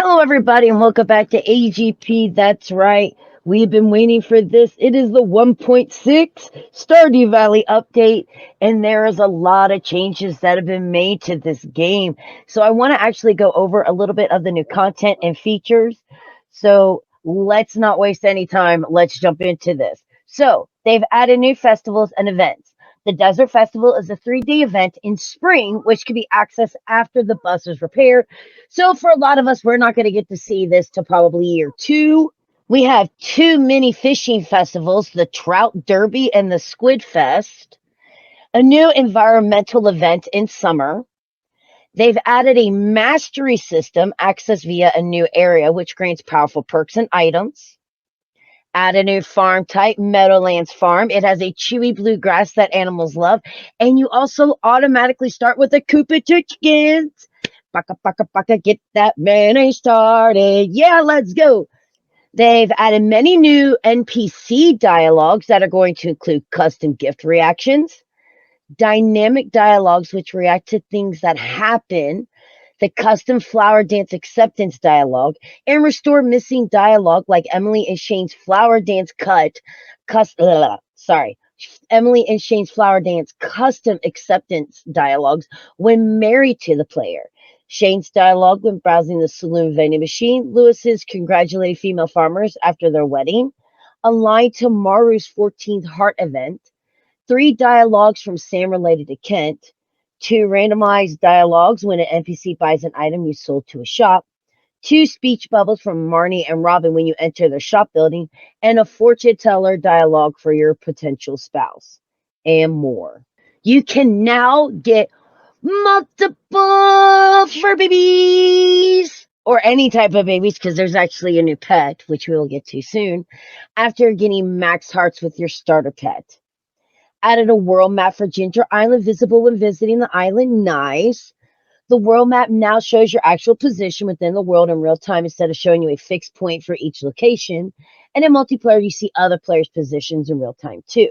Hello, everybody, and welcome back to AGP. That's right. We've been waiting for this. It is the 1.6 Stardew Valley update, and there is a lot of changes that have been made to this game. So I want to actually go over a little bit of the new content and features. So let's not waste any time. Let's jump into this. So they've added new festivals and events. The Desert Festival is a 3-day event in spring, which can be accessed after the bus is repaired. So for a lot of us, we're not going to get to see this till probably year 2. We have 2 mini fishing festivals, the Trout Derby and the Squid Fest, a new environmental event in summer. They've added a mastery system accessed via a new area, which grants powerful perks and items. Add a new farm type, Meadowlands Farm. It has a chewy blue grass that animals love. And you also automatically start with a Koopa chickens. Baka, baka, baka, get that mayonnaise started. Yeah, let's go. They've added many new NPC dialogues that are going to include custom gift reactions, dynamic dialogues which react to things that happen, the custom flower dance acceptance dialogue, and restore missing dialogue like Emily and Shane's flower dance Emily and Shane's flower dance custom acceptance dialogues when married to the player. Shane's dialogue when browsing the saloon vending machine, Lewis's congratulating female farmers after their wedding, aligned to Maru's 14th Heart event, 3 dialogues from Sam related to Kent, 2 randomized dialogues when an NPC buys an item you sold to a shop, 2 speech bubbles from Marnie and Robin when you enter their shop building, and a fortune teller dialogue for your potential spouse, and more. You can now get multiple fur babies or any type of babies because there's actually a new pet, which we will get to soon, after getting max hearts with your starter pet. Added a world map for Ginger Island visible when visiting the island. Nice. The world map now shows your actual position within the world in real time instead of showing you a fixed point for each location. And in multiplayer, you see other players' positions in real time too.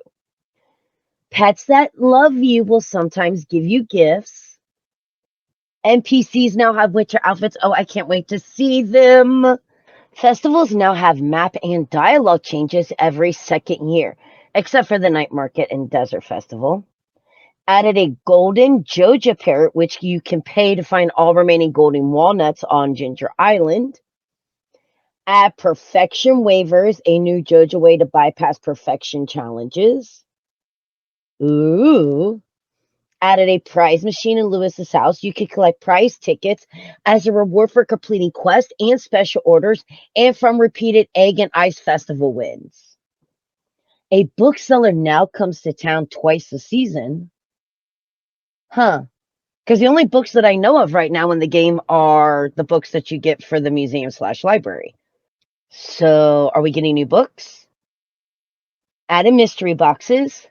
Pets that love you will sometimes give you gifts. NPCs now have winter outfits. Oh, I can't wait to see them. Festivals now have map and dialogue changes every second year, except for the night market and desert festival. Added a golden Joja parrot, which you can pay to find all remaining golden walnuts on Ginger Island. Add perfection waivers, a new Joja way to bypass perfection challenges. Ooh. Added a prize machine in Lewis's house. You can collect prize tickets as a reward for completing quests and special orders and from repeated egg and ice festival wins. A bookseller now comes to town twice a season. Huh. Because the only books that I know of right now in the game are the books that you get for the museum/library. So, are we getting new books? Added mystery boxes.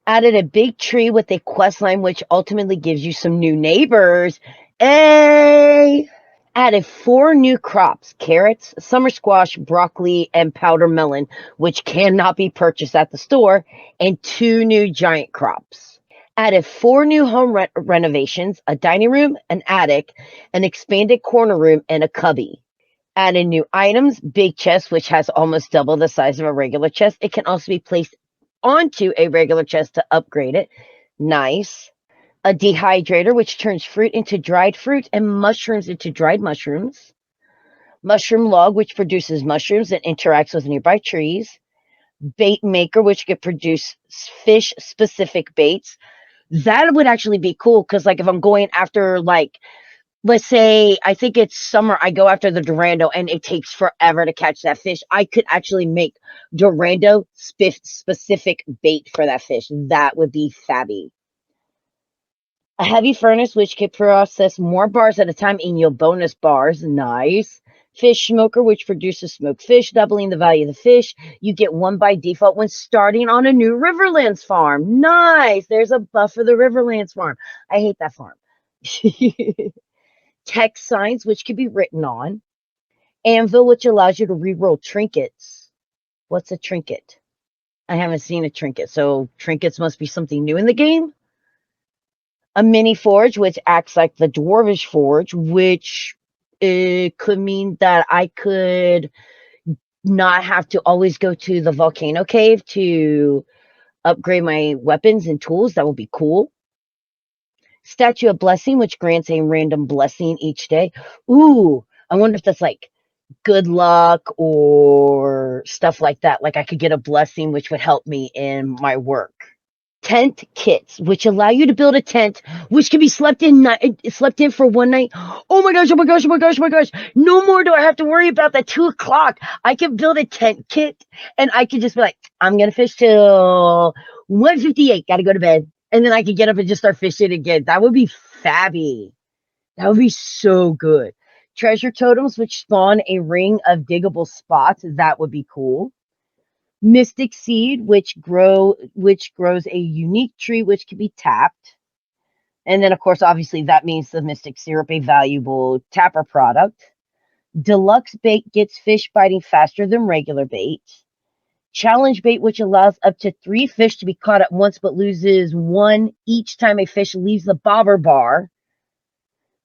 Added a big tree with a quest line, which ultimately gives you some new neighbors. Hey! Added 4 new crops: carrots, summer squash, broccoli, and powder melon, which cannot be purchased at the store, and 2 new giant crops. Added 4 new home renovations: a dining room, an attic, an expanded corner room, and a cubby. Added new items: big chest, which has almost double the size of a regular chest. It can also be placed onto a regular chest to upgrade it. Nice. A dehydrator, which turns fruit into dried fruit and mushrooms into dried mushrooms. Mushroom log, which produces mushrooms and interacts with nearby trees. Bait maker, which can produce fish-specific baits. That would actually be cool because, like, if I'm going after, like, let's say, I think it's summer, I go after the Durando and it takes forever to catch that fish. I could actually make Durando specific bait for that fish. That would be fabby. A heavy furnace, which can process more bars at a time in your bonus bars. Nice. Fish smoker, which produces smoked fish, doubling the value of the fish. You get 1 by default when starting on a new Riverlands farm. Nice. There's a buff for the Riverlands farm. I hate that farm. Text signs, which can be written on. Anvil, which allows you to reroll trinkets. What's a trinket? I haven't seen a trinket, so trinkets must be something new in the game. A mini forge, which acts like the Dwarvish forge, which It could mean that I could not have to always go to the volcano cave to upgrade my weapons and tools. That would be cool. Statue of Blessing, which grants a random blessing each day. Ooh, I wonder if that's like good luck or stuff like that. Like I could get a blessing which would help me in my work. Tent kits, which allow you to build a tent, which can be slept in for one night. Oh my gosh! Oh my gosh! Oh my gosh! Oh my gosh! No more do I have to worry about that 2 o'clock. I can build a tent kit, and I can just be like, I'm gonna fish till 1:58. Gotta go to bed, and then I can get up and just start fishing again. That would be fabby. That would be so good. Treasure totems, which spawn a ring of diggable spots. That would be cool. Mystic seed, which grows a unique tree which can be tapped. And then, of course, obviously that means the mystic syrup, a valuable tapper product. Deluxe bait gets fish biting faster than regular bait. Challenge bait, which allows up to 3 fish to be caught at once, but loses 1 each time a fish leaves the bobber bar.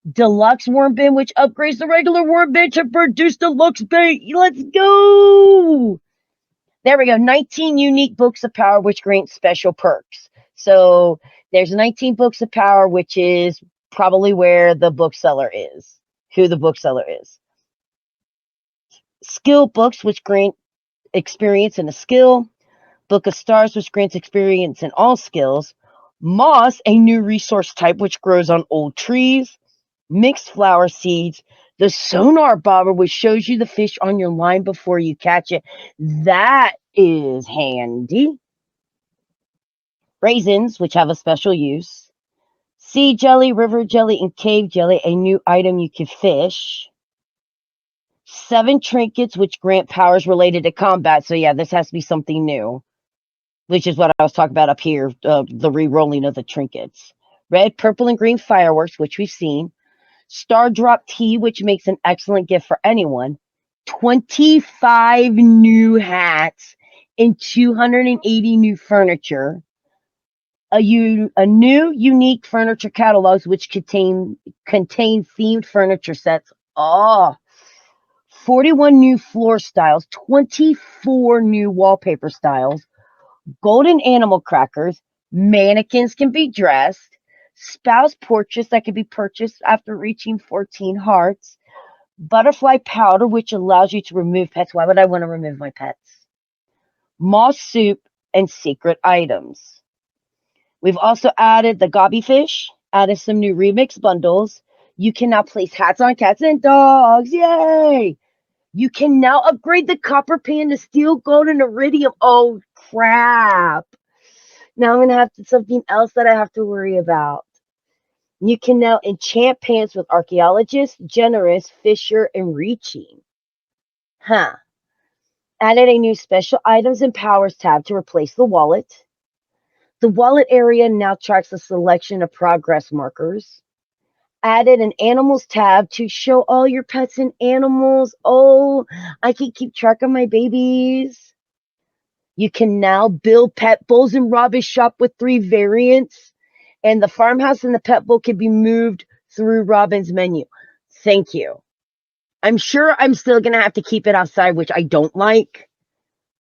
Deluxe worm bin, which upgrades the regular worm bin to produce deluxe bait. Let's go! There we go. 19 unique books of power, which grant special perks. So there's 19 books of power, which is probably where the bookseller is, who the bookseller is. Skill books, which grant experience in a skill. Book of Stars, which grants experience in all skills. Moss, a new resource type, which grows on old trees. Mixed flower seeds. The sonar bobber, which shows you the fish on your line before you catch it. That is handy. Raisins, which have a special use. Sea jelly, river jelly, and cave jelly, a new item you can fish. 7 trinkets, which grant powers related to combat. So yeah, this has to be something new, which is what I was talking about up here, the re-rolling of the trinkets. Red, purple, and green fireworks, which we've seen. Star Drop Tea, which makes an excellent gift for anyone. 25 new hats and 280 new furniture. A new unique furniture catalogs which contain themed furniture sets. Oh, 41 new floor styles, 24 new wallpaper styles, golden animal crackers, mannequins can be dressed, spouse portraits that can be purchased after reaching 14 hearts, butterfly powder, which allows you to remove pets. Why would I want to remove my pets? Moss soup and secret items. We've also added the gobby fish, added some new remix bundles. You can now place hats on cats and dogs. Yay! You can now upgrade the copper pan to steel, gold, and iridium. Oh, crap. Now I'm going to have something else that I have to worry about. You can now enchant pants with archaeologist, generous, fisher, and reaching. Huh. Added a new special items and powers tab to replace the wallet. The wallet area now tracks a selection of progress markers. Added an animals tab to show all your pets and animals. Oh, I can keep track of my babies. You can now build pet bowls and Robin's shop with 3 variants. And the farmhouse and the pet bowl can be moved through Robin's menu. Thank you. I'm sure I'm still going to have to keep it outside, which I don't like,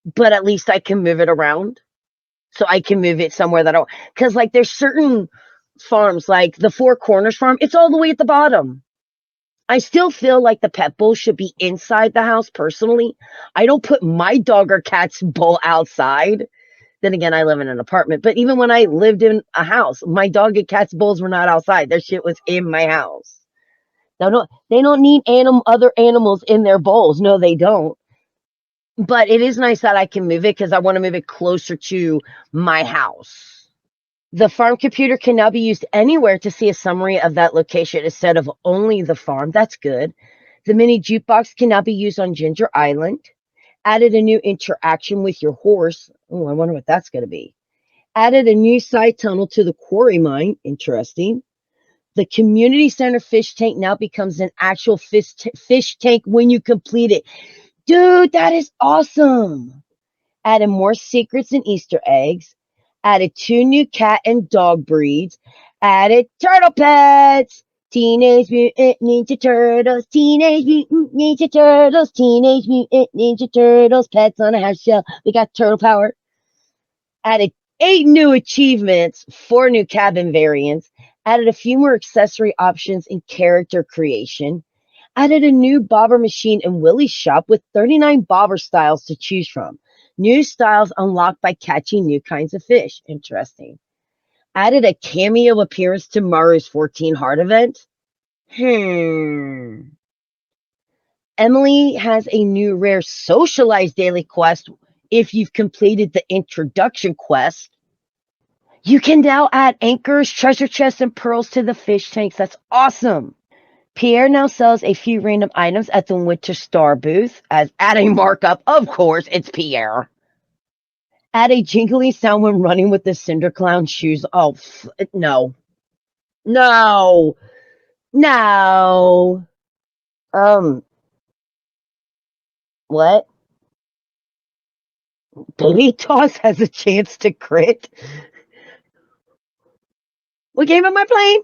but at least I can move it around. So I can move it somewhere that I don't, because like there's certain farms, like the Four Corners farm, it's all the way at the bottom. I still feel like the pet bowl should be inside the house personally. I don't put my dog or cat's bowl outside. Then again, I live in an apartment, but even when I lived in a house, my dog and cat's bowls were not outside. Their shit was in my house. Now, they don't need other animals in their bowls. No, they don't. But it is nice that I can move it because I want to move it closer to my house. The farm computer can now be used anywhere to see a summary of that location instead of only the farm. That's good. The mini jukebox can now be used on Ginger Island. Added a new interaction with your horse. Oh, I wonder what that's going to be. Added a new side tunnel to the quarry mine. Interesting. The community center fish tank now becomes an actual fish tank when you complete it. Dude, that is awesome. Added more secrets and Easter eggs. Added 2 new cat and dog breeds. Added turtle pets. Teenage Mutant Ninja Turtles, Teenage Mutant Ninja Turtles, Teenage Mutant Ninja Turtles, pets on a half shell. We got turtle power. Added 8 new achievements, 4 new cabin variants. Added a few more accessory options in character creation. Added a new bobber machine in Willie's shop with 39 bobber styles to choose from. New styles unlocked by catching new kinds of fish. Interesting. Added a cameo appearance to Mario's 14 Heart event. Emily has a new rare socialized daily quest if you've completed the introduction quest. You can now add anchors, treasure chests, and pearls to the fish tanks. That's awesome. Pierre now sells a few random items at the Winter Star booth. As at a markup, of course, it's Pierre. Add a jingling sound when running with the Cinder Clown shoes. Oh, no. No. No. What? Baby Toss has a chance to crit? What game am I playing?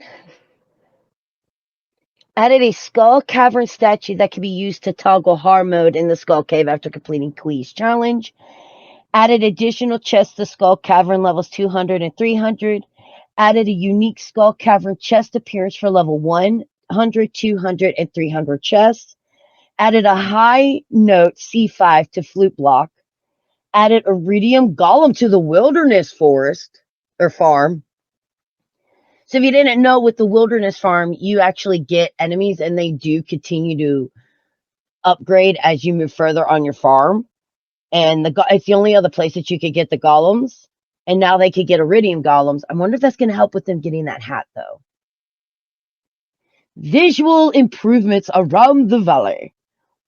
Added a Skull Cavern statue that can be used to toggle hard mode in the Skull Cave after completing Quee's challenge. Added additional chests to Skull Cavern levels 200 and 300. Added a unique Skull Cavern chest appearance for level 100, 200, and 300 chests. Added a high note C5 to Flute Block. Added Iridium Golem to the Wilderness Forest or Farm. So if you didn't know, with the Wilderness Farm, you actually get enemies and they do continue to upgrade as you move further on your farm. And it's the only other place that you could get the golems. And now they could get Iridium Golems. I wonder if that's going to help with them getting that hat, though. Visual improvements around the valley.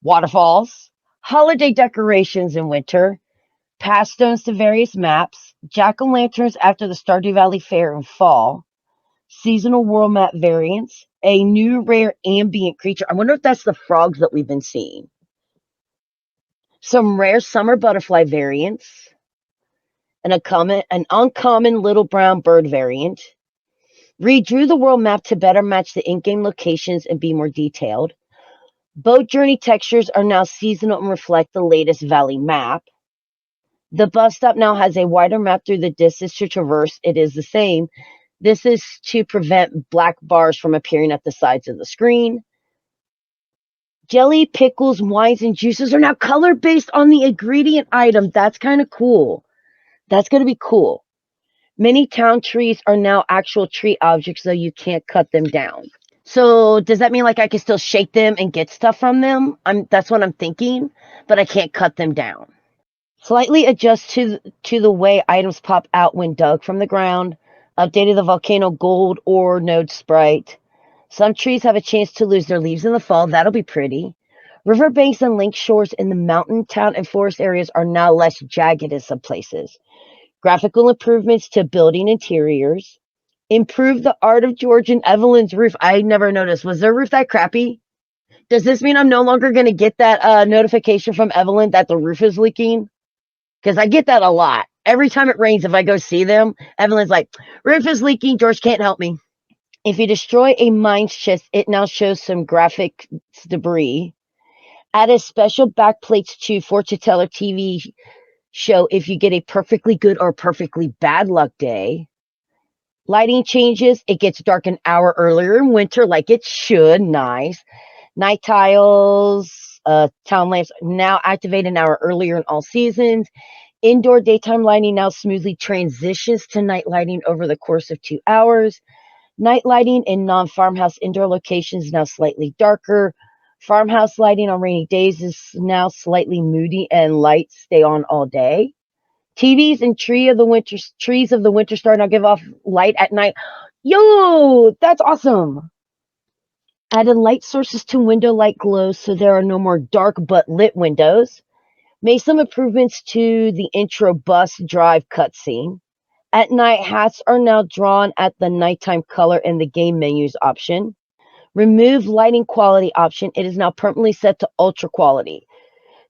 Waterfalls, holiday decorations in winter, pass stones to various maps, jack-o'-lanterns after the Stardew Valley Fair in fall, seasonal world map variants, a new rare ambient creature. I wonder if that's the frogs that we've been seeing. Some rare summer butterfly variants, an uncommon little brown bird variant. Redrew the world map to better match the in-game locations and be more detailed. Boat journey textures are now seasonal and reflect the latest valley map. The bus stop now has a wider map through the distance to traverse. It is the same. This is to prevent black bars from appearing at the sides of the screen. Jelly, pickles, wines, and juices are now color based on the ingredient item. That's kind of cool. That's going to be cool. Many town trees are now actual tree objects, though you can't cut them down. So does that mean like I can still shake them and get stuff from them? That's what I'm thinking, but I can't cut them down. Slightly adjust to the way items pop out when dug from the ground. Updated the volcano gold ore node sprite. Some trees have a chance to lose their leaves in the fall. That'll be pretty. Riverbanks and lake shores in the mountain, town, and forest areas are now less jagged in some places. Graphical improvements to building interiors. Improve the art of George and Evelyn's roof. I never noticed. Was their roof that crappy? Does this mean I'm no longer going to get that notification from Evelyn that the roof is leaking? Because I get that a lot. Every time it rains, if I go see them, Evelyn's like, roof is leaking. George can't help me. If you destroy a mine's chest, it now shows some graphic debris. Add a special backplates to Fortune Teller TV show if you get a perfectly good or perfectly bad luck day. Lighting changes. It gets dark an hour earlier in winter, like it should. Nice. Night tiles, town lamps now activate an hour earlier in all seasons. Indoor daytime lighting now smoothly transitions to night lighting over the course of 2 hours. Night lighting in non-farmhouse indoor locations now slightly darker. Farmhouse lighting on rainy days is now slightly moody and lights stay on all day. TVs and trees of the winter star now give off light at night. Yo, that's awesome. Added light sources to window light glows so there are no more dark but lit windows. Made some improvements to the intro bus drive cutscene. At night, hats are now drawn at the nighttime color in the game menus option. Remove lighting quality option. It is now permanently set to ultra quality.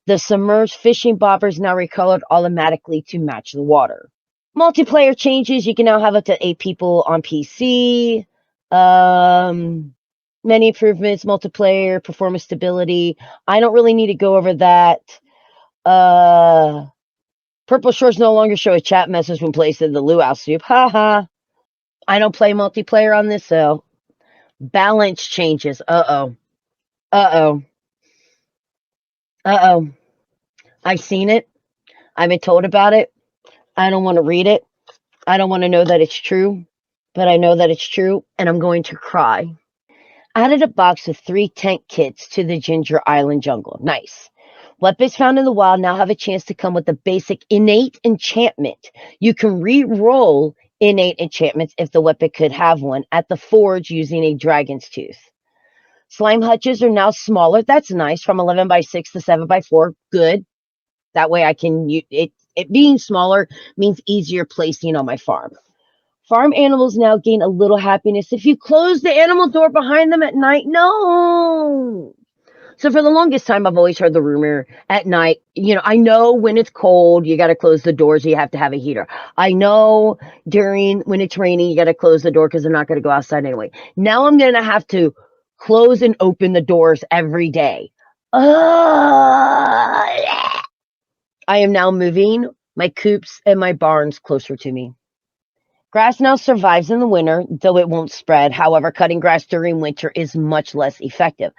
The submerged fishing bobber is now recolored automatically to match the water. Multiplayer changes. You can now have up to 8 people on PC. Many improvements, multiplayer, performance stability. I don't really need to go over that. Purple shorts no longer show a chat message when placed in the luau soup. Haha. I don't play multiplayer on this, so balance changes. Uh-oh. Uh-oh. Uh-oh. I've seen it. I've been told about it. I don't want to read it. I don't want to know that it's true, but I know that it's true, and I'm going to cry. Added a box with 3 tent kits to the Ginger Island jungle. Nice. Weapons found in the wild now have a chance to come with a basic innate enchantment. You can re-roll innate enchantments if the weapon could have one at the forge using a dragon's tooth. Slime hutches are now smaller. That's nice. From 11 by 6 to 7 by 4. Good. That way I can use it. It being smaller means easier placing on my farm. Farm animals now gain a little happiness if you close the animal door behind them at night. No. So for the longest time, I've always heard the rumor at night, I know when it's cold, you got to close the doors. You have to have a heater. I know when it's raining, you got to close the door because they're not going to go outside anyway. Now I'm going to have to close and open the doors every day. I am now moving my coops and my barns closer to me. Grass now survives in the winter, though it won't spread. However, cutting grass during winter is much less effective.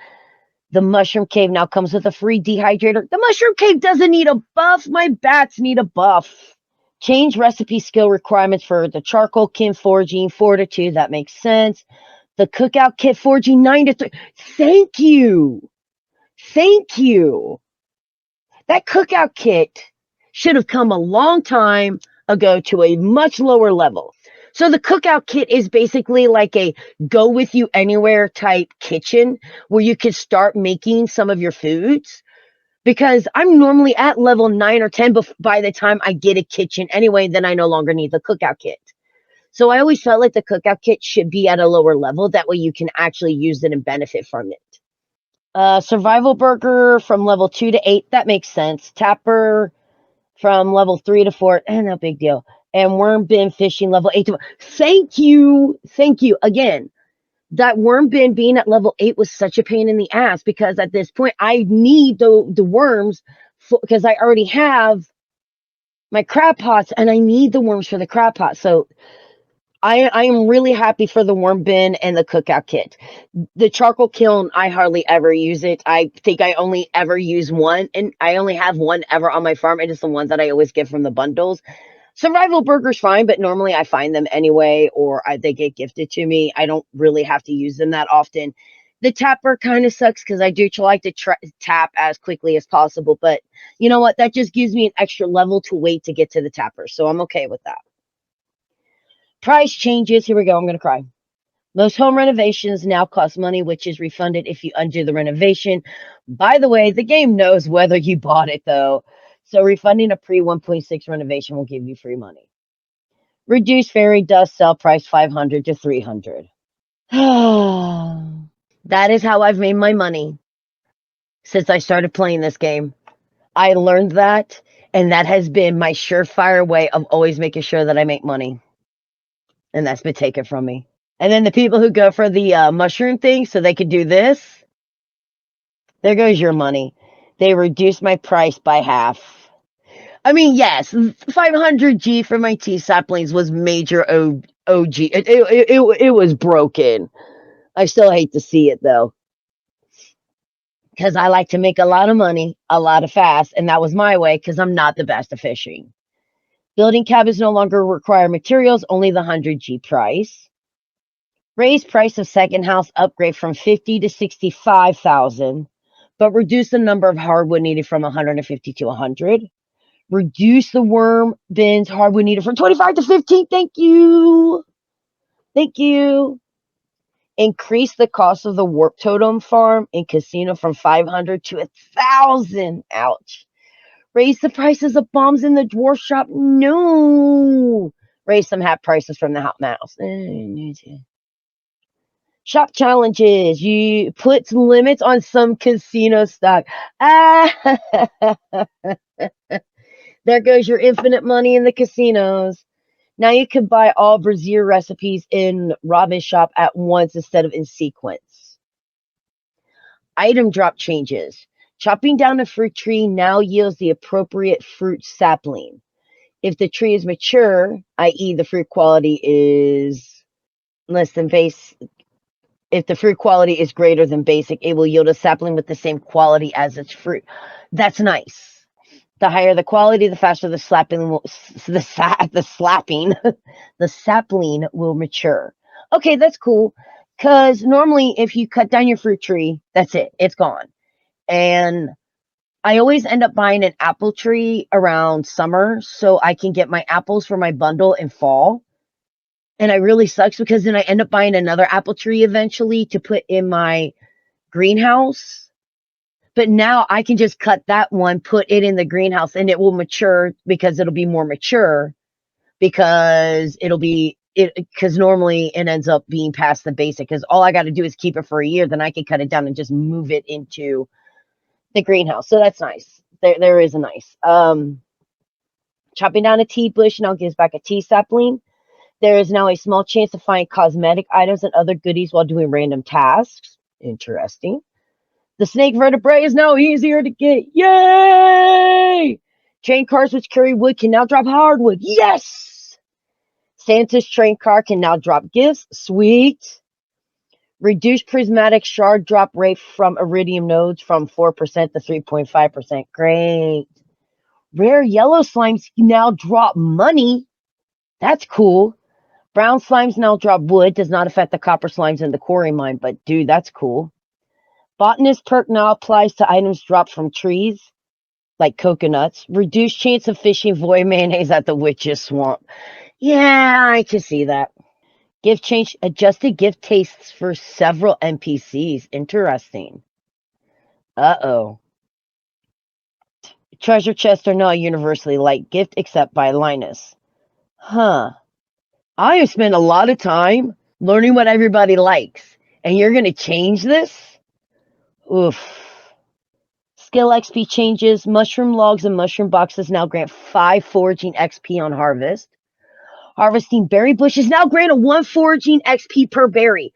The mushroom cave now comes with a free dehydrator. The mushroom cave doesn't need a buff. My bats need a buff. Change recipe skill requirements for the charcoal kit forging 4 to 2. That makes sense. The cookout kit forging 9 to 3. Thank you. Thank you. That cookout kit should have come a long time ago to a much lower level. So the cookout kit is basically like a go with you anywhere type kitchen where you can start making some of your foods, because I'm normally at level 9 or 10 by the time I get a kitchen anyway. Then I no longer need the cookout kit. So I always felt like the cookout kit should be at a lower level. That way you can actually use it and benefit from it. Survival burger from level 2 to 8. That makes sense. Tapper from level 3 to 4. No big deal. And worm bin fishing level 8 to 4. Thank you. Thank you. Again, that worm bin being at level 8 was such a pain in the ass, because at this point I need the worms because I already have my crab pots and I need the worms for the crab pot. So I am really happy for the worm bin and the cookout kit. The charcoal kiln, I hardly ever use it. I think I only ever use one, and I only have one ever on my farm. It is the one that I always get from the bundles. Survival burger's fine, but normally I find them anyway, or they get gifted to me. I don't really have to use them that often. The tapper kind of sucks because I do like to tap as quickly as possible, but you know what? That just gives me an extra level to wait to get to the tapper, so I'm okay with that. Price changes. Here we go. I'm going to cry. Most home renovations now cost money, which is refunded if you undo the renovation. By the way, the game knows whether you bought it, though. So refunding a pre 1.6 renovation will give you free money. Reduced fairy dust sell price 500 to 300. That is how I've made my money since I started playing this game. I learned that, and that has been my surefire way of always making sure that I make money. And that's been taken from me. And then the people who go for the mushroom thing so they could do this, there goes your money. They reduced my price by half. I mean, yes, 500G for my tea saplings was major OG. It was broken. I still hate to see it, though, because I like to make a lot of money, a lot of fast, and that was my way because I'm not the best at fishing. Building cabins no longer require materials, only the 100G price. Raise price of second house upgrade from 50 to 65,000, but reduce the number of hardwood needed from 150 to 100. Reduce the worm bins hardwood needed from 25 to 15. Thank you. Thank you. Increase the cost of the warp totem farm in casino from 500 to 1,000. Ouch. Raise the prices of bombs in the dwarf shop. No. Raise some hat prices from the hot mouse. Shop challenges. You put limits on some casino stock. Ah, there goes your infinite money in the casinos. Now you can buy all brazier recipes in Robin's shop at once instead of in sequence. Item drop changes. Chopping down a fruit tree now yields the appropriate fruit sapling. If the tree is mature, i.e. the fruit quality is less than base, if the fruit quality is greater than basic, it will yield a sapling with the same quality as its fruit. That's nice. The higher the quality, the faster the slapping will, the slapping, the sapling will mature. Okay, that's cool. Because normally, if you cut down your fruit tree, that's it. It's gone. And I always end up buying an apple tree around summer so I can get my apples for my bundle in fall. And it really sucks because then I end up buying another apple tree eventually to put in my greenhouse. But now I can just cut that one, put it in the greenhouse, and it will mature because it'll be more mature because because normally it ends up being past the basic because all I got to do is keep it for a year. Then I can cut it down and just move it into the greenhouse. So that's nice. There is a nice. Chopping down a tea bush now gives back a tea sapling. There is now a small chance to find cosmetic items and other goodies while doing random tasks. Interesting. The snake vertebrae is now easier to get. Yay! Train cars which carry wood can now drop hardwood. Yes! Santa's train car can now drop gifts. Sweet. Reduced prismatic shard drop rate from iridium nodes from 4% to 3.5%. Great. Rare yellow slimes now drop money. That's cool. Brown slimes now drop wood. Does not affect the copper slimes in the quarry mine, but dude, that's cool. Botanist perk now applies to items dropped from trees, like coconuts. Reduced chance of fishing void mayonnaise at the witch's swamp. Yeah, I can see that. Gift change, adjusted gift tastes for several NPCs. Interesting. Uh-oh. Treasure chests are not universally liked gift except by Linus. Huh. I have spent a lot of time learning what everybody likes, and you're going to change this? Oof. Skill XP changes. Mushroom logs and mushroom boxes now grant 5 foraging XP on harvest. Harvesting berry bushes now grant a 1 foraging XP per berry.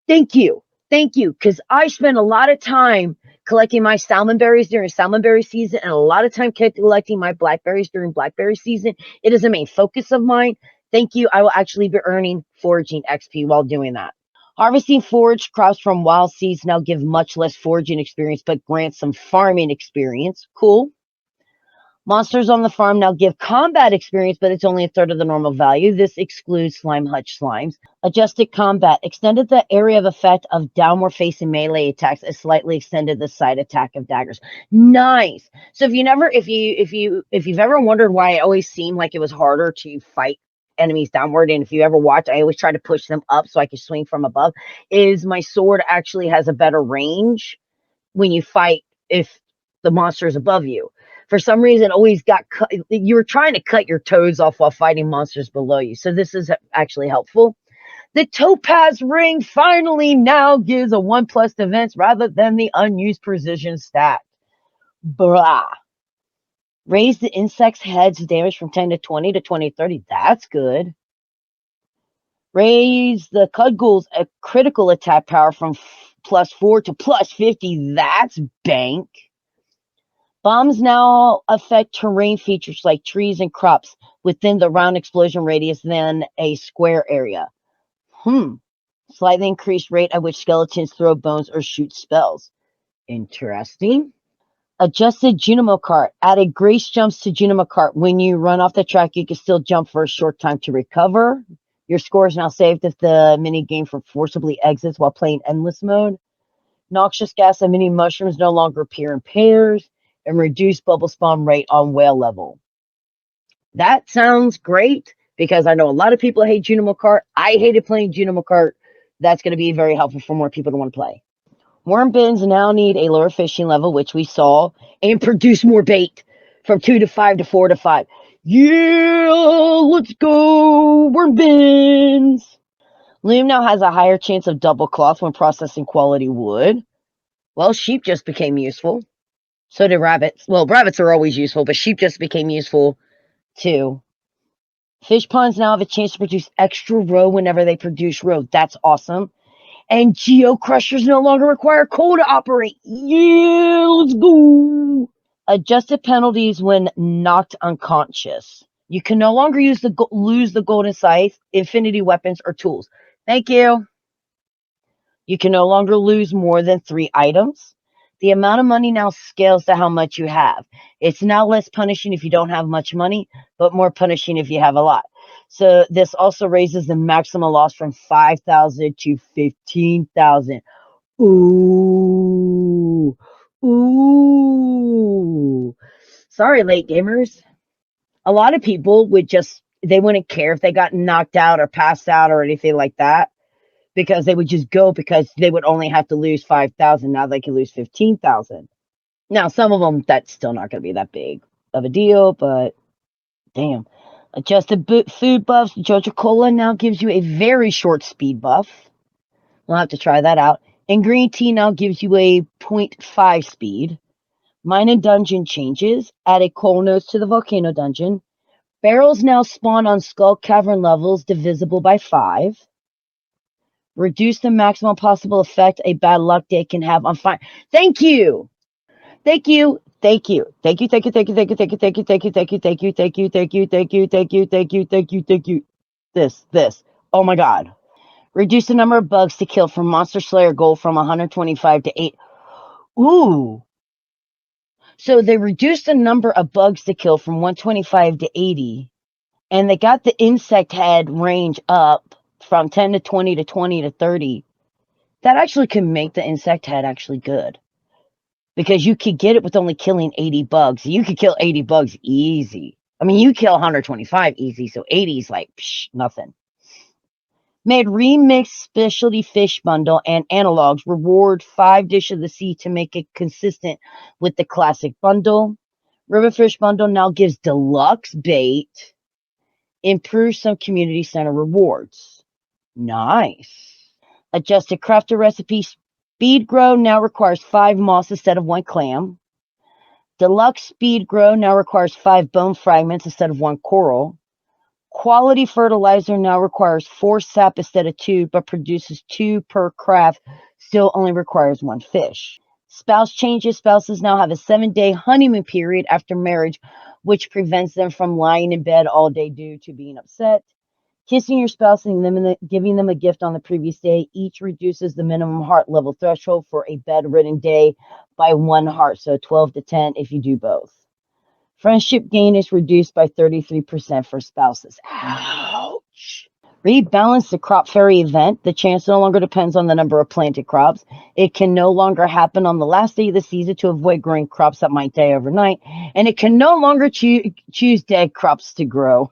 Thank you. Thank you. Because I spent a lot of time collecting my salmon berries during salmonberry season and a lot of time collecting my blackberries during blackberry season. It is a main focus of mine. Thank you. I will actually be earning foraging XP while doing that. Harvesting foraged crops from wild seeds now give much less foraging experience, but grant some farming experience. Cool. Monsters on the farm now give combat experience, but it's only a third of the normal value. This excludes slime hutch slimes. Adjusted combat extended the area of effect of downward facing melee attacks. It slightly extended the side attack of daggers. Nice. So if you've ever wondered why I always seemed like it was harder to fight enemies downward, and if you ever watch, I always try to push them up so I can swing from above, is my sword actually has a better range when you fight if the monster is above you. For some reason, always got cut. You were trying to cut your toes off while fighting monsters below you. So this is actually helpful. The Topaz Ring finally now gives a 1+ defense rather than the unused precision stat. Blah. Raise the insect's head's damage from 10 to 20 to 20 to 30. That's good. Raise the Cudgul's a critical attack power from +4 to +50. That's bank. Bombs now affect terrain features like trees and crops within the round explosion radius than a square area. Slightly increased rate at which skeletons throw bones or shoot spells. Interesting. Adjusted Junimo Cart. Added grace jumps to Junimo Cart. When you run off the track, you can still jump for a short time to recover. Your score is now saved if the minigame forcibly exits while playing endless mode. Noxious gas and mini mushrooms no longer appear in pairs. And reduce bubble spawn rate on whale level. That sounds great because I know a lot of people hate Junimo Cart. I hated playing Junimo Cart. That's going to be very helpful for more people to want to play. Worm bins now need a lower fishing level, which we saw, and produce more bait from 2 to 5 to 4 to 5. Yeah, let's go, worm bins. Loom now has a higher chance of double cloth when processing quality wood. Well, sheep just became useful. So did rabbits. Well, rabbits are always useful, but sheep just became useful too. Fish ponds now have a chance to produce extra roe whenever they produce roe. That's awesome. And Geo Crushers no longer require coal to operate. Yeah, let's go. Adjusted penalties when knocked unconscious. You can no longer lose the golden scythe, infinity weapons, or tools. Thank you. You can no longer lose more than 3 items. The amount of money now scales to how much you have. It's now less punishing if you don't have much money, but more punishing if you have a lot. So this also raises the maximum loss from 5,000 to 15,000. Ooh. Ooh. Sorry, late gamers. A lot of people they wouldn't care if they got knocked out or passed out or anything like that, because they would just go, because they would only have to lose 5,000. Now they can lose 15,000. Now, some of them, that's still not going to be that big of a deal, but damn. Adjusted food buffs. Joja Cola now gives you a very short speed buff. We'll have to try that out. And green tea now gives you a 0.5 speed. Mine and dungeon changes. Add a coal nose to the volcano dungeon. Barrels now spawn on Skull Cavern levels divisible by 5. Reduce the maximum possible effect a bad luck day can have on fire. Thank you. Thank you. Thank you. Thank you. Thank you. Thank you. Thank you. Thank you. Thank you. Thank you. Thank you. Thank you. Thank you. Thank you. Thank you. Thank you. Thank you. Thank you. Thank you. This. Oh my God. Reduce the number of bugs to kill from Monster Slayer goal from 125 to 8. Ooh. So they reduced the number of bugs to kill from 125 to 80. And they got the insect head range up from 10 to 20 to 20 to 30. That actually can make the insect head actually good, because you could get it with only killing 80 bugs. You could kill 80 bugs easy. I mean, you kill 125 easy, so 80 is like nothing. Made remixed specialty fish bundle and analogs. Reward 5 Dish of the Sea to make it consistent with the classic bundle. Riverfish bundle now gives deluxe bait. Improves some community center rewards. Nice. Adjusted crafter recipe. Speed grow now requires 5 moss instead of 1 clam. Deluxe speed grow now requires 5 bone fragments instead of 1 coral. Quality fertilizer now requires 4 sap instead of 2, but produces 2 per craft. Still only requires 1 fish. Spouse changes. Spouses now have a 7-day honeymoon period after marriage, which prevents them from lying in bed all day due to being upset. Kissing your spouse and giving them a gift on the previous day each reduces the minimum heart level threshold for a bedridden day by 1 heart, so 12 to 10 if you do both. Friendship gain is reduced by 33% for spouses. Ouch. Rebalance the crop fairy event. The chance no longer depends on the number of planted crops. It can no longer happen on the last day of the season to avoid growing crops that might die overnight. And it can no longer choose dead crops to grow.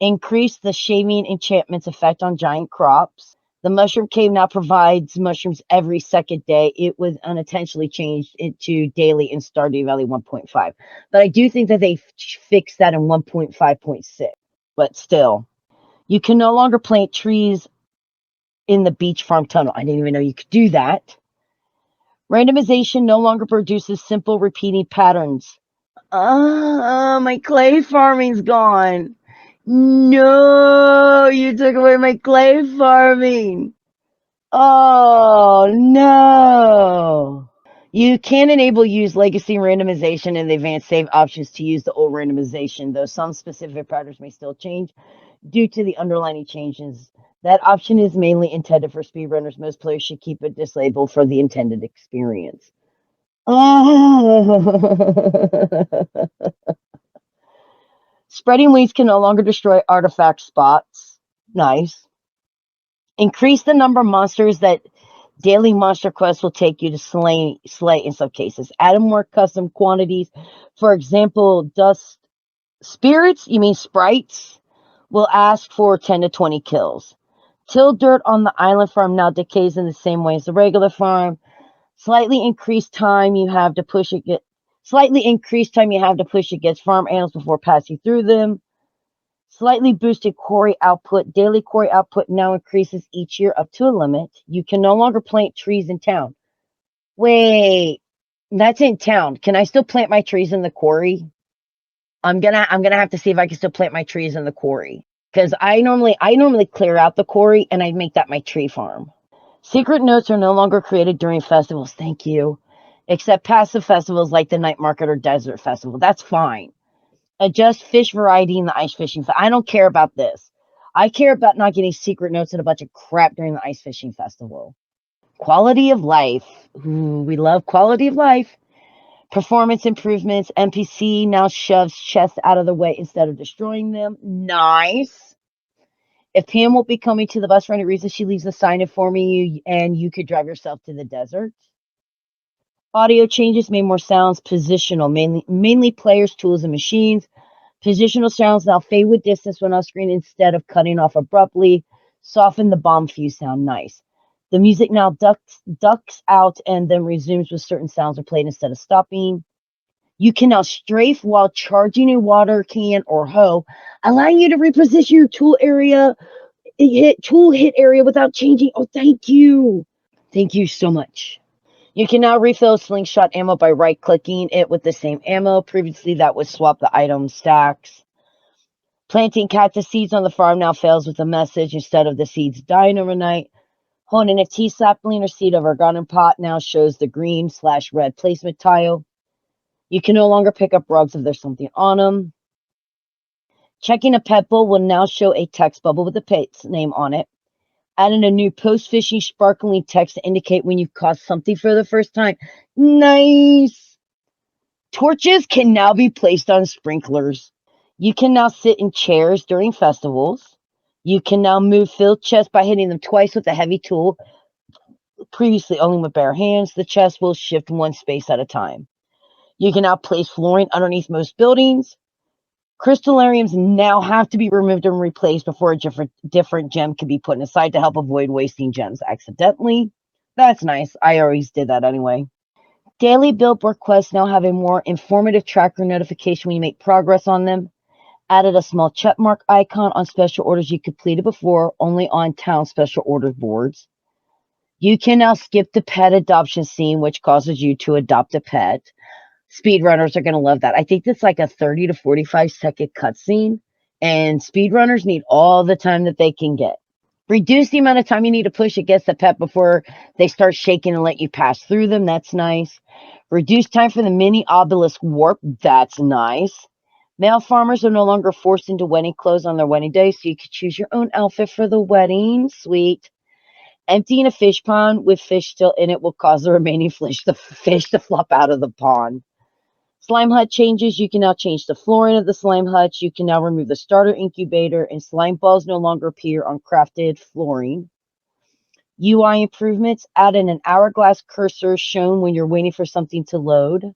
Increase the shaving enchantment's effect on giant crops. The mushroom cave now provides mushrooms every second day. It was unintentionally changed into daily in Stardew Valley 1.5. But I do think that they fixed that in 1.5.6. But still, you can no longer plant trees in the beach farm tunnel. I didn't even know you could do that. Randomization no longer produces simple repeating patterns. My clay farming's gone. No, you took away my clay farming. Oh, no. You can enable use legacy randomization in the advanced save options to use the old randomization, though some specific patterns may still change due to the underlying changes. That option is mainly intended for speedrunners. Most players should keep it disabled for the intended experience. Oh. Spreading wings can no longer destroy artifact spots. Nice. Increase the number of monsters that daily monster quests will take you to slay in some cases. Add more custom quantities. For example, dust spirits, you mean sprites, will ask for 10 to 20 kills. Till dirt on the island farm now decays in the same way as the regular farm. Slightly increased time you have to push against farm animals before passing through them. Slightly boosted quarry output. Daily quarry output now increases each year up to a limit. You can no longer plant trees in town. Wait, that's in town. Can I still plant my trees in the quarry? I'm gonna have to see if I can still plant my trees in the quarry. because I normally clear out the quarry and I make that my tree farm. Secret notes are no longer created during festivals. Thank you. Except passive festivals like the night market or desert festival. That's fine. Adjust fish variety in the ice fishing. I don't care about this. I care about not getting secret notes and a bunch of crap during the ice fishing festival. Quality of life. Ooh, we love quality of life. Performance improvements. NPC now shoves chests out of the way instead of destroying them. Nice. If Pam won't be coming to the bus for any reason, she leaves a sign informing you and you could drive yourself to the desert. Audio changes made more sounds. Positional, mainly players, tools, and machines. Positional sounds now fade with distance when off screen instead of cutting off abruptly. Soften the bomb fuse sound. Nice. The music now ducks out and then resumes with certain sounds are played instead of stopping. You can now strafe while charging a water can or hoe, allowing you to reposition your tool hit area without changing. Oh, thank you. Thank you so much. You can now refill slingshot ammo by right-clicking it with the same ammo. Previously, that would swap the item stacks. Planting cactus seeds on the farm now fails with a message instead of the seeds dying overnight. Holding a tea sapling or seed over a garden pot now shows the green/red placement tile. You can no longer pick up rugs if there's something on them. Checking a pet bowl will now show a text bubble with the pet's name on it. Adding a new post-fishing sparkling text to indicate when you've caught something for the first time. Nice! Torches can now be placed on sprinklers. You can now sit in chairs during festivals. You can now move filled chests by hitting them twice with a heavy tool. Previously only with bare hands, the chest will shift one space at a time. You can now place flooring underneath most buildings. Crystallariums now have to be removed and replaced before a different gem can be put aside to help avoid wasting gems accidentally. That's nice. I always did that anyway. Daily billboard quests now have a more informative tracker notification when you make progress on them. Added a small check mark icon on special orders you completed before, only on town special orders boards. You can now skip the pet adoption scene, which causes you to adopt a pet. Speedrunners are going to love that. I think that's like a 30 to 45-second cutscene, and speedrunners need all the time that they can get. Reduce the amount of time you need to push against the pet before they start shaking and let you pass through them. That's nice. Reduce time for the mini obelisk warp. That's nice. Male farmers are no longer forced into wedding clothes on their wedding day, so you can choose your own outfit for the wedding. Sweet. Emptying a fish pond with fish still in it will cause the remaining fish to flop out of the pond. Slime hut changes. You can now change the flooring of the slime hut. You can now remove the starter incubator, and slime balls no longer appear on crafted flooring. UI improvements. Add in an hourglass cursor shown when you're waiting for something to load.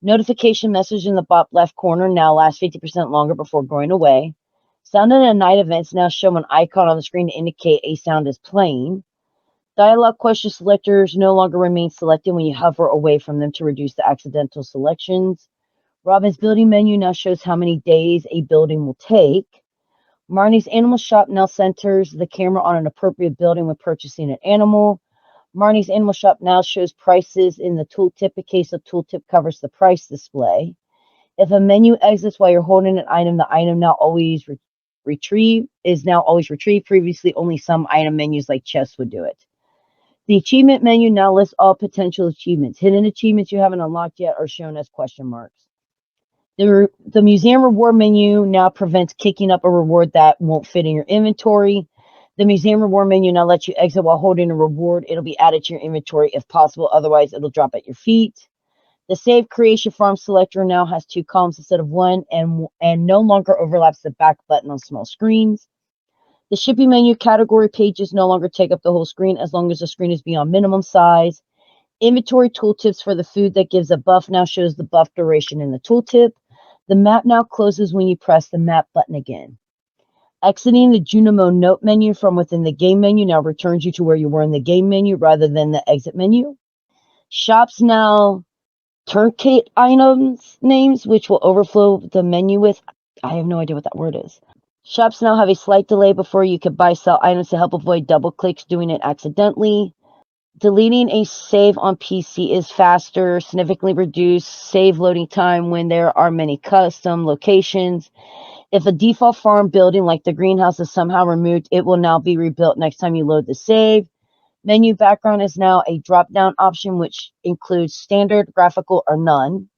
Notification message in the bottom left corner now lasts 50% longer before going away. Sound and night events now show an icon on the screen to indicate a sound is playing. Dialog question selectors no longer remain selected when you hover away from them to reduce the accidental selections. Robin's building menu now shows how many days a building will take. Marnie's animal shop now centers the camera on an appropriate building when purchasing an animal. Marnie's animal shop now shows prices in the tooltip in case the tooltip covers the price display. If a menu exits while you're holding an item, the item now always is now always retrieved. Previously, only some item menus like chests would do it. The achievement menu now lists all potential achievements. Hidden achievements you haven't unlocked yet are shown as question marks. The museum reward menu now prevents kicking up a reward that won't fit in your inventory. The museum reward menu now lets you exit while holding a reward. It'll be added to your inventory if possible. Otherwise, it'll drop at your feet. The Save Creation Farm selector now has 2 columns instead of 1 and no longer overlaps the back button on small screens. The shipping menu category pages no longer take up the whole screen as long as the screen is beyond minimum size. Inventory tooltips for the food that gives a buff now shows the buff duration in the tooltip. The map now closes when you press the map button again. Exiting the Junimo note menu from within the game menu now returns you to where you were in the game menu rather than the exit menu. Shops now turnkey items names, which will overflow the menu with. I have no idea what that word is. Shops now have a slight delay before you can buy sell items to help avoid double clicks doing it accidentally. Deleting a save on PC is faster, significantly reduced save loading time when there are many custom locations. If a default farm building like the greenhouse is somehow removed, it will now be rebuilt next time you load the save. Menu background is now a drop-down option which includes standard, graphical, or none.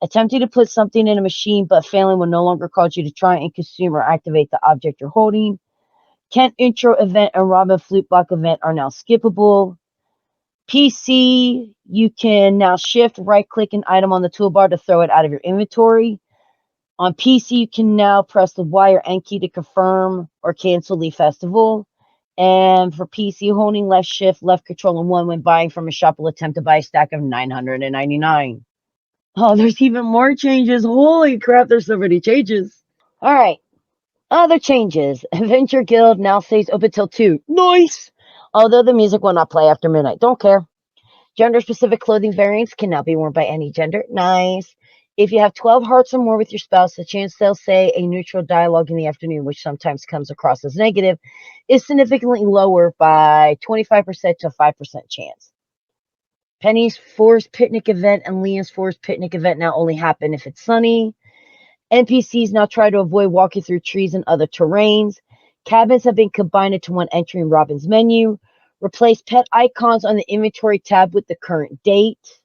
Attempting to put something in a machine but failing will no longer cause you to try and consume or activate the object you're holding. Kent intro event and Robin flute block event are now skippable. PC, you can now shift, right-click an item on the toolbar to throw it out of your inventory. On PC, you can now press the Y or N key to confirm or cancel the festival. And for PC, holding left shift, left control, and 1 when buying from a shop will attempt to buy a stack of 999. Oh, there's even more changes. Holy crap, there's so many changes. All right. Other changes. Adventure Guild now stays open till 2. Nice! Although the music will not play after midnight. Don't care. Gender-specific clothing variants can now be worn by any gender. Nice. If you have 12 hearts or more with your spouse, the chance they'll say a neutral dialogue in the afternoon, which sometimes comes across as negative, is significantly lower by 25% to 5% chance. Penny's Forest Picnic event and Liam's Forest Picnic event now only happen if it's sunny. NPCs now try to avoid walking through trees and other terrains. Cabins have been combined into one entry in Robin's menu. Replace pet icons on the inventory tab with the current date.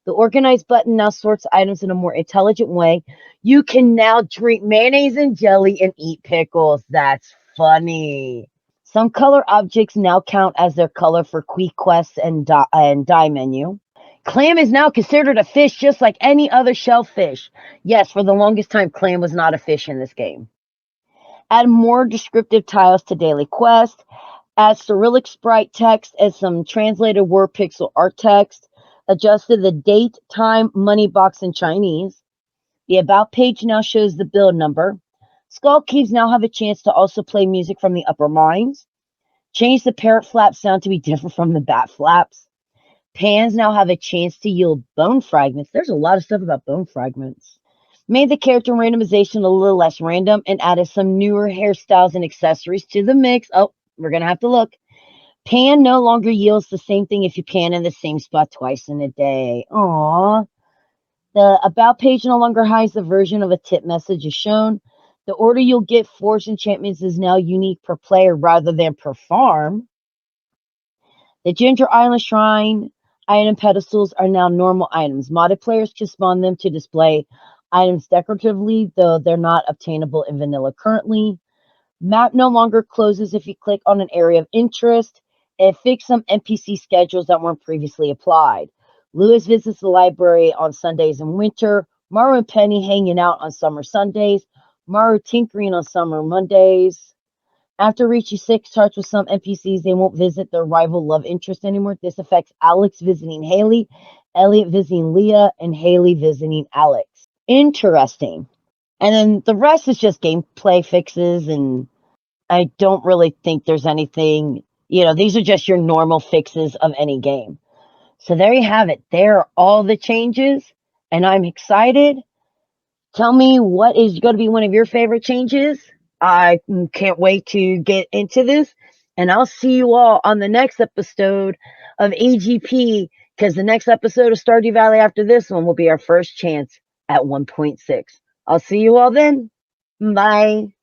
The organize button now sorts items in a more intelligent way. You can now drink mayonnaise and jelly and eat pickles. That's funny. Some color objects now count as their color for Quick Quests and die menu. Clam is now considered a fish just like any other shellfish. Yes, for the longest time, clam was not a fish in this game. Add more descriptive tiles to daily quest. Add Cyrillic sprite text and some translated word pixel art text. Adjusted the date, time, money box in Chinese. The About page now shows the build number. Skull Caves now have a chance to also play music from the upper mines. Change the parrot flap sound to be different from the bat flaps. Pans now have a chance to yield bone fragments. There's a lot of stuff about bone fragments. Made the character randomization a little less random and added some newer hairstyles and accessories to the mix. Oh, we're going to have to look. Pan no longer yields the same thing if you pan in the same spot twice in a day. Aww. The About page no longer hides the version of a tip message is shown. The order you'll get force enchantments is now unique per player rather than per farm. The Ginger Island Shrine item pedestals are now normal items. Modded players can spawn them to display items decoratively, though they're not obtainable in vanilla currently. Map no longer closes if you click on an area of interest. It fixed some NPC schedules that weren't previously applied. Lewis visits the library on Sundays in winter. Maru and Penny hanging out on summer Sundays. Maru tinkering on summer Mondays. After reaching 6 hearts with some NPCs, they won't visit their rival love interest anymore. This affects Alex visiting Haley, Elliot visiting Leah, and Haley visiting Alex. Interesting. And then the rest is just gameplay fixes, and I don't really think there's anything, these are just your normal fixes of any game. So there you have it. There are all the changes, and I'm excited. Tell me what is going to be one of your favorite changes. I can't wait to get into this, and I'll see you all on the next episode of AGP, because the next episode of Stardew Valley after this one will be our first chance at 1.6. I'll see you all then. Bye.